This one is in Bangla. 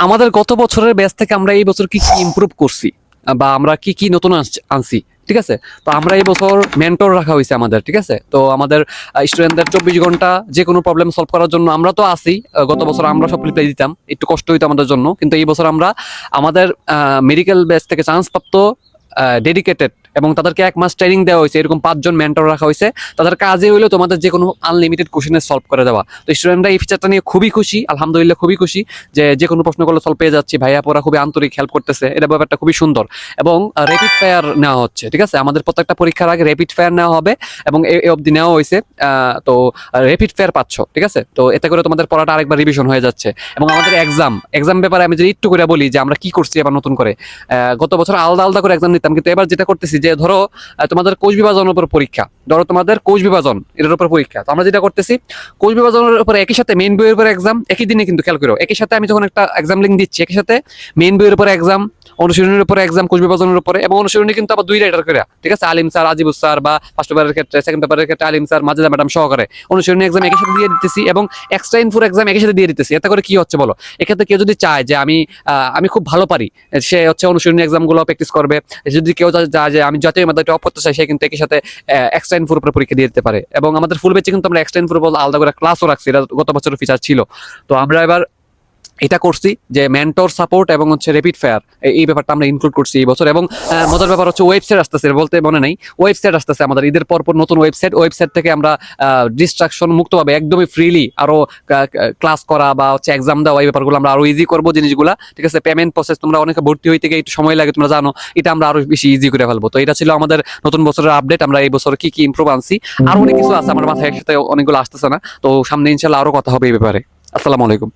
আমাদের গত বছরের ব্যাচ থেকে আমরা এই বছর কি কি ইমপ্রুভ করছি বা আমরা কি কি নতুন আনছি, ঠিক আছে। তো আমরা এই বছর মেন্টর রাখা হয়েছে আমাদের, ঠিক আছে। তো আমাদের স্টুডেন্টদের 24 ঘন্টা যে কোনো প্রবলেম সলভ করার জন্য আমরা তো আছি। গত বছর আমরা সব রিপ্লাই দিতাম, একটু কষ্ট হইতো আমাদের জন্য, কিন্তু এই বছর আমরা আমাদের মেডিকেল ব্যাচ থেকে চান্স প্রাপ্ত ডেডিকেটেড এবং তাদেরকে 1 মাস ট্রেনিং দেওয়া হয়েছে, এরকম 5 জন মেন্টর রাখা হয়েছে। তাদের কাজে হইলো তোমাদের যে কোনো আনলিমিটেড কোশ্চেনের সলভ করে দেওয়া। তো স্টুডেন্টরা এই ফিচারটা নিয়ে খুবই খুশি, আলহামদুলিল্লাহ খুবই খুশি যে কোনো প্রশ্ন করলে সলভ পেয়ে যাচ্ছি। ভাইয়া পড়া খুবই আন্তরিক হেল্প করতেছে, এটা ব্যাপারটা খুবই সুন্দর। এবং র্যাপিড ফায়ার নেওয়া হচ্ছে, ঠিক আছে। আমাদের প্রত্যেকটা পরীক্ষার আগে র্যাপিড ফায়ার নেওয়া হবে এবং এই অবধি নেওয়া হয়েছে। তো র্যাপিড ফায়ার পাচ্ছ, ঠিক আছে। তো এতে করে তোমাদের পড়াটা আরেকবার রিভিশন হয়ে যাচ্ছে। এবং আমাদের এক্সাম ব্যাপারে আমি যদি একটু করে বলি যে আমরা কি করছি এবার নতুন করে। গত বছর আলাদা আলাদা করে এক্সাম নিতাম, কিন্তু এবার যেটা করতেছি যে ধরো তোমাদের কোষ বিভাজনের উপর পরীক্ষা, ধরো তোমাদের কোষ বিভাজন এটার উপর পরীক্ষা। তো আমরা যেটা করতেছি কোষ বিভাজনের উপর একই সাথে মেইন বইয়ের উপর এক্সাম, একই দিনে কিন্তু খেয়াল করো, একই সাথে আমি যখন একটা এক্সাম লিঙ্ক দিচ্ছি একই সাথে মেইন বইয়ের উপর এক্সাম, অনুশীলনের উপরে এক্সাম, কোষ বিভাজনের উপরে। এবং অনুশীলনী কিন্তু আবার 2 রাইটার করে, ঠিক আছে। আলিম স্যার, আজিবুস স্যার, বা ফার্স্ট পেপারের ক্ষেত্রে, সেকেন্ড পেপারের ক্ষেত্রে আলিম স্যার, মাজেদা ম্যাডাম সহকারে অনুশীলনী এক্সাম একই সাথে দিয়ে দিতেছি এবং এক্সট্রা ইনফোর এক্সাম একই সাথে দিয়ে দিতেছি। এতে করে কি হচ্ছে বলো, এক্ষেত্রে কেউ যদি চায় যে আমি খুব ভালো পারি, সে হচ্ছে অনুশীলনী এক্সাম গুলো প্র্যাকটিস করবে। যদি কেউ চায় যে আমি জাতীয় মেধাটা অফ করতে চাই, সে কিন্তু একই সাথে এক্সট্রা ইনফোর উপরে পরীক্ষা দিয়ে দিতে পারে। এবং আমাদের ফুল ব্যাচে কিন্তু আমরা এক্সট্রা ইনফোর আলাদা করে ক্লাসও রাখছি, এটা গত বছরের ফিচার ছিল। তো আমরা এবার এটা করছি যে মেন্টর সাপোর্ট এবং হচ্ছে র্যাপিড ফায়ার, এই ব্যাপারটা আমরা ইনক্লুড করছি এই বছর। এবং মজার ব্যাপার হচ্ছে ওয়েবসাইট আসতেছে, বলতে মনে নেই, ওয়েবসাইট আসতেছে আমাদের ঈদের পরপর নতুন ওয়েবসাইট থেকে আমরা ডিস্ট্রাকশন মুক্তভাবে একদমই ফ্রিলি আরো ক্লাস করা বা হচ্ছে এক্সাম দেওয়া, এই ব্যাপারগুলো আমরা আরো ইজি করবো জিনিসগুলা, ঠিক আছে। পেমেন্ট প্রসেস, তোমরা অনেকে ভর্তি হইতে গিয়ে একটু সময় লাগে, তোমরা জানো, এটা আমরা আরো বেশি ইজি করে ফেলবো। তো এটা ছিল আমাদের নতুন বছরের আপডেট, আমরা এই বছর কি কি ইমপ্রুভ আনছি। আরো অনেক কিছু আছে আমার মাথায়, একসাথে অনেকগুলো আসতেছে না। তো সামনে ইনশাল্লাহ আরো কথা হবে এই ব্যাপারে। আসসালামু আলাইকুম।